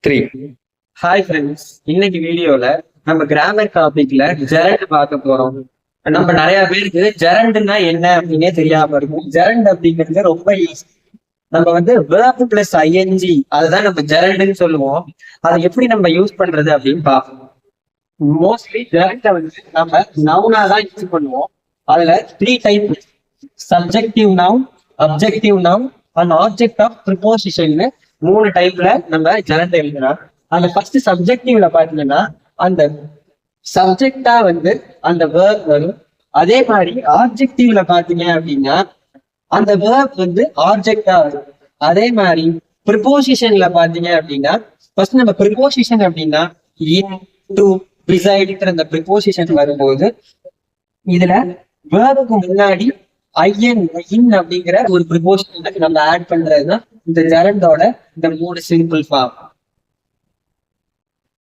Three. Hi friends, இன்னைக்கு வீடியோல நம்ம கிராமர் டாபிக்ல ஜெரண்ட் பார்க்க போறோம். நம்ம நிறைய பேருக்கு ஜெரண்ட்னா என்ன அப்படின்னே தெரியாம இருக்கும். ஜெரண்ட் அப்படிங்கிறது ரொம்ப ஈஸி. நம்ம verb பிளஸ் ஐஎன்ஜி அதுதான் நம்ம ஜெரண்ட்னு சொல்லுவோம். அதை எப்படி நம்ம யூஸ் பண்றது அப்படின்னு பார்ப்போம். மோஸ்ட்லி ஜெரண்ட நம்ம நவுனா தான் யூஸ் பண்ணுவோம். அதுல 3 type: subjective noun, objective noun and object of preposition. 3 டைப்ல நம்ம ஜெரண்ட் எழுதுறோம். அந்த ஃபர்ஸ்ட் சப்ஜெக்டிவ்ல பாத்தீங்கன்னா அந்த சப்ஜெக்டா அந்த verb வரும். அதே மாதிரி ஆப்ஜெக்டிவ்ல பாத்தீங்க அப்படின்னா அந்த verb ஆப்ஜெக்டா வரும். அதே மாதிரி ப்ரிபோசிஷன்ல பாத்தீங்க அப்படின்னா ஃபர்ஸ்ட் நம்ம ப்ரிபோசிஷன் அப்படின்னா இன், டு, பிசைடுங்கிற அந்த ப்ரிபோசிஷன் வரும்போது இதுல வேர்புக்கு முன்னாடி இன் அப்படிங்கிற ஒரு ப்ரிபோசிஷன் நம்ம ஆட் பண்றதுதான் இந்த ஜெரண்டோட இந்த 3 சிம்பிள் ஃபார்ம்.